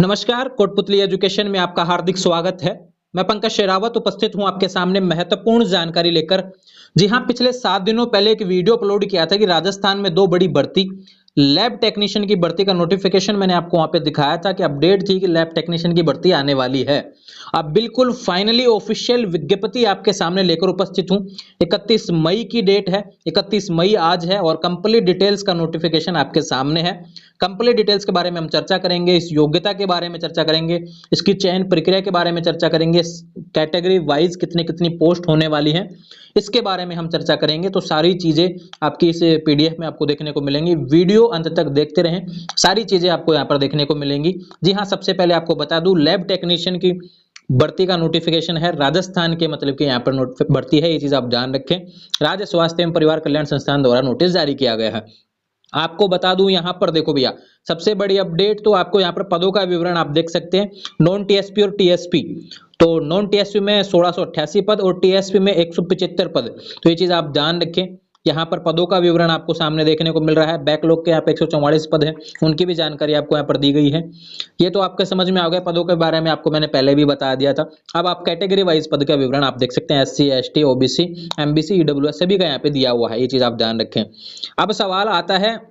नमस्कार, कोटपुतली एजुकेशन में आपका हार्दिक स्वागत है। मैं पंकज शेरावत उपस्थित हूं आपके सामने महत्वपूर्ण जानकारी लेकर। जी हां, पिछले 7 दिनों पहले एक वीडियो अपलोड किया था कि राजस्थान में 2 बड़ी भर्ती लैब टेक्नीशियन की भर्ती का नोटिफिकेशन मैंने आपको वहां पे दिखाया था कि अपडेट थी कि लैब टेक्नीशियन की भर्ती आने वाली है। अब बिल्कुल फाइनली ऑफिशियल विज्ञप्ति आपके सामने लेकर उपस्थित हूं। 31 मई की डेट है, 31 मई आज है और कंप्लीट डिटेल्स का नोटिफिकेशन आपके सामने है। कंप्लीट डिटेल्स के बारे में हम चर्चा करेंगे, इस योग्यता के बारे में चर्चा करेंगे, इसकी चयन प्रक्रिया के बारे में चर्चा करेंगे, कैटेगरी वाइज कितनी कितनी पोस्ट होने वाली हैं इसके बारे में हम चर्चा करेंगे। तो सारी चीजें आपकी इस पीडीएफ में आपको देखने को मिलेंगी। वीडियो अंत तक देखते रहें, सारी चीजें आपको यहाँ पर देखने को मिलेंगी। जी हाँ, सबसे पहले आपको बता दूं, लैब टेक्नीशियन की भर्ती का नोटिफिकेशन है राजस्थान के, मतलब कि यहाँ पर भर्ती है, ये चीज आप ध्यान रखें। राज्य स्वास्थ्य एवं परिवार कल्याण संस्थान द्वारा नोटिस जारी किया गया है। आपको बता दूं, यहां पर देखो भैया, सबसे बड़ी अपडेट तो आपको यहां पर पदों का विवरण आप देख सकते हैं। नॉन टीएसपी और टीएसपी, तो नॉन टीएसपी में 1688 पद और टीएसपी में 175 पद। तो ये चीज आप ध्यान रखें। यहाँ पर पदों का विवरण आपको सामने देखने को मिल रहा है। बैकलॉग के यहाँ पे 144 पद हैं, उनकी भी जानकारी आपको यहाँ पर दी गई है। ये तो आपके समझ में आ गया, पदों के बारे में आपको मैंने पहले भी बता दिया था। अब आप कैटेगरी वाइज पद का विवरण आप देख सकते हैं। SC, ST, OBC, MBC, EWS सभी का यहाँ पे दिया हुआ है, ये चीज आप ध्यान रखें। अब सवाल आता है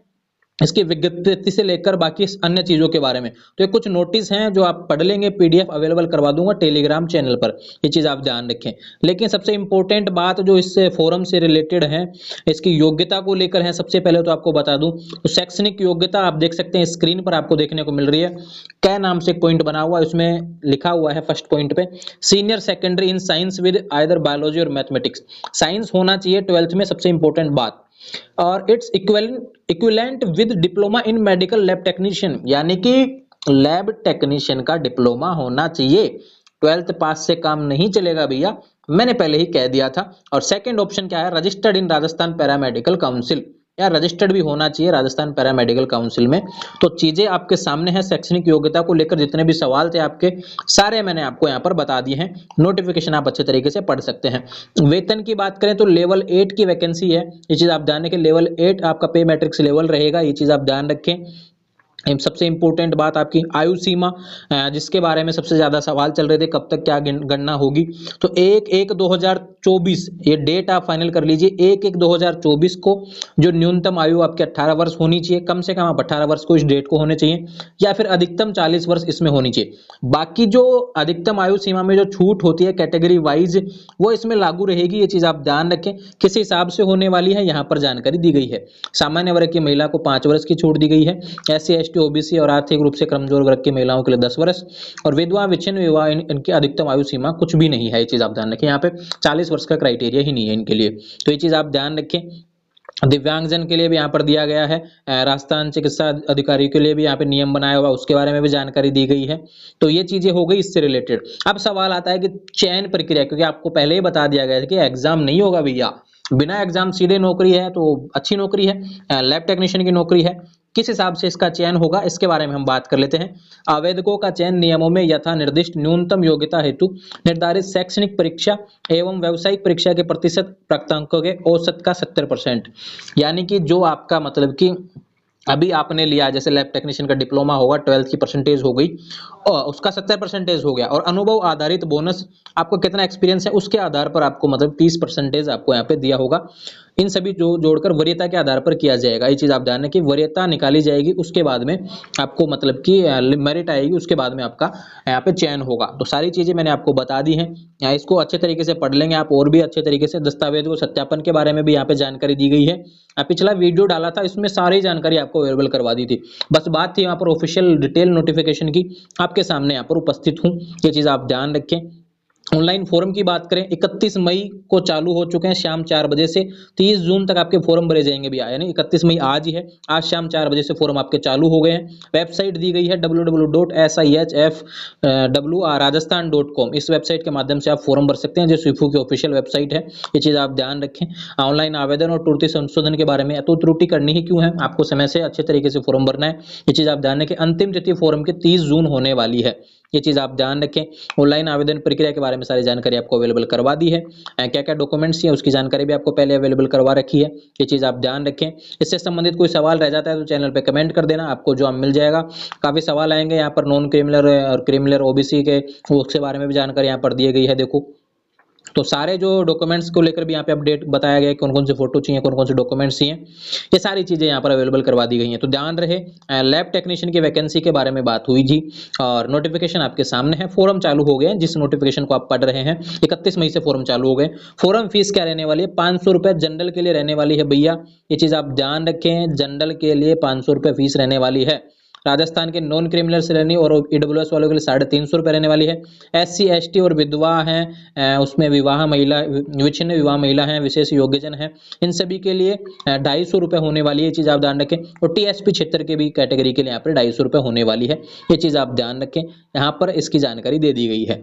इसकी विज्ञप्ति से लेकर बाकी अन्य चीजों के बारे में। तो ये कुछ नोटिस हैं जो आप पढ़ लेंगे, पीडीएफ अवेलेबल करवा दूंगा टेलीग्राम चैनल पर, ये चीज आप ध्यान रखें। लेकिन सबसे इंपॉर्टेंट बात जो इस फोरम से रिलेटेड है, इसकी योग्यता को लेकर है। सबसे पहले तो आपको बता दूं, तो शैक्षणिक योग्यता आप देख सकते हैं स्क्रीन पर आपको देखने को मिल रही है। क्या नाम से एक पॉइंट बना हुआ है, उसमें लिखा हुआ है फर्स्ट पॉइंट पे, senior secondary in science with either biology और मैथमेटिक्स। साइंस होना चाहिए 12th में, सबसे इंपॉर्टेंट बात। और its equivalent with diploma in medical lab technician, यानी कि लैब टेक्नीशियन का डिप्लोमा होना चाहिए। 12th पास से काम नहीं चलेगा भैया, मैंने पहले ही कह दिया था। और सेकंड ऑप्शन क्या है, registered in Rajasthan paramedical council, या रजिस्टर्ड भी होना चाहिए राजस्थान पैरामेडिकल काउंसिल में। तो चीजें आपके सामने हैं। शैक्षणिक योग्यता को लेकर जितने भी सवाल थे आपके, सारे मैंने आपको यहाँ पर बता दिए हैं। नोटिफिकेशन आप अच्छे तरीके से पढ़ सकते हैं। वेतन की बात करें तो लेवल 8 की वैकेंसी है, ये चीज आप ध्यान रखें। लेवल 8 आपका पे मैट्रिक्स लेवल रहेगा, ये चीज आप ध्यान रखें। सबसे इंपॉर्टेंट बात आपकी आयु सीमा, जिसके बारे में सबसे ज्यादा सवाल चल रहे थे, कब तक क्या गणना होगी। तो 1/1/2024 ये डेट आप फाइनल कर लीजिए। 1/1/2024 को जो न्यूनतम आयु आपके 18 वर्ष होनी चाहिए, कम से कम आप 18 वर्ष को इस डेट को होने चाहिए, या फिर अधिकतम 40 वर्ष इसमें होनी चाहिए। बाकी जो अधिकतम आयु सीमा में जो छूट होती है कैटेगरी वाइज, वो इसमें लागू रहेगी, ये चीज आप ध्यान रखें। किस हिसाब से होने वाली है यहाँ पर जानकारी दी गई है। सामान्य वर्ग की महिला को 5 वर्ष की छूट दी गई है। एससी, एसटी, ओबीसी और आर्थिक रूप से कमजोर वर्ग की महिलाओं के लिए 10 वर्ष, और विधवा, विच्छिन्न विवाह, इनकी अधिकतम आयु सीमा कुछ भी नहीं है, ये चीज आप ध्यान रखें। यहाँ पे 40 वर्ष का क्राइटेरिया ही नहीं है इनके लिए, तो ये चीज आप ध्यान रखें। दिव्यांगजन के लिए भी यहाँ पर दिया गया है। राजस्थान चिकित्सा अधिकारी के लिए भी यहाँ पे नियम बनाया हुआ, उसके बारे में भी जानकारी दी गई है। तो ये चीजें हो गई इससे रिलेटेड। अब सवाल आता है कि चयन प्रक्रिया, क्योंकि आपको पहले ही बता दिया गया है कि एग्जाम नहीं होगा भैया, बिना एग्जाम सीधे नौकरी है, तो अच्छी नौकरी है, लैब टेक्नीशियन की नौकरी है। किस हिसाब से इसका चयन होगा, इसके बारे में हम बात कर लेते हैं। आवेदकों का चयन नियमों में यथा निर्दिष्ट न्यूनतम योग्यता हेतु निर्धारित शैक्षणिक परीक्षा एवं व्यावसायिक परीक्षा के प्रतिशत प्राप्तांकों के औसत का 70%, यानी कि जो आपका मतलब कि अभी आपने लिया, जैसे लैब टेक्नीशियन का डिप्लोमा होगा, 12th की परसेंटेज हो गई और उसका 70% हो गया, और अनुभव आधारित बोनस, आपको कितना एक्सपीरियंस है उसके आधार पर आपको मतलब 30% आपको यहाँ पे दिया होगा। इन सभी जो जोड़कर वरीयता के आधार पर किया जाएगा, ये चीज आप ध्यान रखें। वरीयता निकाली जाएगी, उसके बाद में आपको मतलब कि मेरिट आएगी, उसके बाद में आपका यहाँ पे चयन होगा। तो सारी चीजें मैंने आपको बता दी हैं, इसको अच्छे तरीके से पढ़ लेंगे आप, और भी अच्छे तरीके से दस्तावेज को सत्यापन के बारे में भी यहाँ पे जानकारी दी गई है। पिछला वीडियो डाला था, इसमें सारी जानकारी आपको अवेलेबल करवा दी थी। बस बात थी यहाँ पर ऑफिशियल डिटेल नोटिफिकेशन की, आपके सामने यहाँ पर उपस्थित हूँ, ये चीज आप ध्यान रखें। ऑनलाइन फॉर्म की बात करें, 31 मई को चालू हो चुके हैं शाम 4 बजे से। 30 जून तक आपके फॉर्म भरे जाएंगे भैया, यानी 31 मई आज ही है, आज शाम 4 बजे से फॉर्म आपके चालू हो गए हैं। वेबसाइट दी गई है www.sihfwrajasthan.com, इस वेबसाइट के माध्यम से आप फॉर्म भर सकते हैं, जो स्वीफू की ऑफिशियल वेबसाइट है, ये चीज आप ध्यान रखें। ऑनलाइन आवेदन और त्रुटि संशोधन के बारे में, तो त्रुटि करनी ही क्यों है, आपको समय से अच्छे तरीके से फॉर्म भरना है, ये चीज आप ध्यान रखें। अंतिम तिथि फॉर्म की 30 जून होने वाली है, ये चीज आप ध्यान रखें। ऑनलाइन आवेदन प्रक्रिया के बारे में सारी जानकारी आपको अवेलेबल करवा दी है। क्या क्या डॉक्यूमेंट्स हैं उसकी जानकारी भी आपको पहले अवेलेबल करवा रखी है, ये चीज़ आप ध्यान रखें। इससे संबंधित कोई सवाल रह जाता है तो चैनल पे कमेंट कर देना, आपको जवाब मिल जाएगा। काफ़ी सवाल आएंगे यहाँ पर, नॉन क्रिमिनल और क्रिमिनल ओबीसी के उसके बारे में भी जानकारी यहाँ पर दी गई है। देखो तो सारे जो डॉक्यूमेंट्स को लेकर भी यहाँ पे अपडेट बताया गया है, कौन कौन से फोटो चाहिए, कौन कौन से डॉक्यूमेंट्स चाहिए, ये सारी चीजें यहाँ पर अवेलेबल करवा दी गई हैं। तो ध्यान रहे, लैब टेक्नीशियन की वैकेंसी के बारे में बात हुई जी, और नोटिफिकेशन आपके सामने है, फॉर्म चालू हो गए। जिस नोटिफिकेशन को आप पढ़ रहे हैं 31 मई से फॉर्म चालू हो गए। फॉर्म फीस क्या रहने वाली है? 500 रुपए जनरल के लिए रहने वाली है भैया, ये चीज आप ध्यान रखें। जनरल के लिए 500 रुपए फीस रहने वाली है। राजस्थान के नॉन क्रिमिनल से रहनी और ईडब्ल्यूएस वालों के लिए 350 रुपये रहने वाली है। SC ST और विधवा हैं, उसमें विवाह महिला, विच्छिन्न विवाह महिला हैं, विशेष योग्यजन हैं, इन सभी के लिए 250 रुपये होने वाली है, ये चीज़ आप ध्यान रखें। और TSP क्षेत्र के भी कैटेगरी के लिए यहाँ पर 250 रुपये होने वाली है, ये चीज़ आप ध्यान रखें। यहाँ पर इसकी जानकारी दे दी गई है।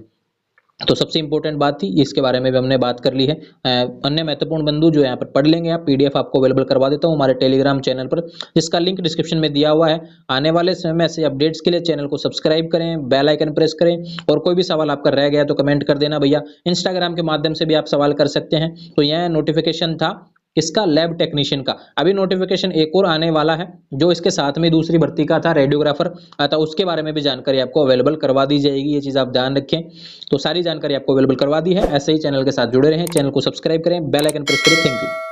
तो सबसे इंपॉर्टेंट बात थी, इसके बारे में भी हमने बात कर ली है। अन्य महत्वपूर्ण बिंदु जो यहाँ पर पढ़ लेंगे आप, PDF आपको अवेलेबल करवा देता हूँ हमारे टेलीग्राम चैनल पर, जिसका लिंक डिस्क्रिप्शन में दिया हुआ है। आने वाले समय में ऐसे अपडेट्स के लिए चैनल को सब्सक्राइब करें, बेल आइकन प्रेस करें, और कोई भी सवाल आपका रह गया तो कमेंट कर देना भैया। इंस्टाग्राम के माध्यम से भी आप सवाल कर सकते हैं। तो यह नोटिफिकेशन था इसका लैब टेक्नीशियन का। अभी नोटिफिकेशन एक और आने वाला है, जो इसके साथ में दूसरी भर्ती का था, रेडियोग्राफर आता, उसके बारे में भी जानकारी आपको अवेलेबल करवा दी जाएगी, ये चीज़ आप ध्यान रखें। तो सारी जानकारी आपको अवेलेबल करवा दी है। ऐसे ही चैनल के साथ जुड़े रहें, चैनल को सब्सक्राइब करें, बेल आइकन प्रेस करें। Thank you.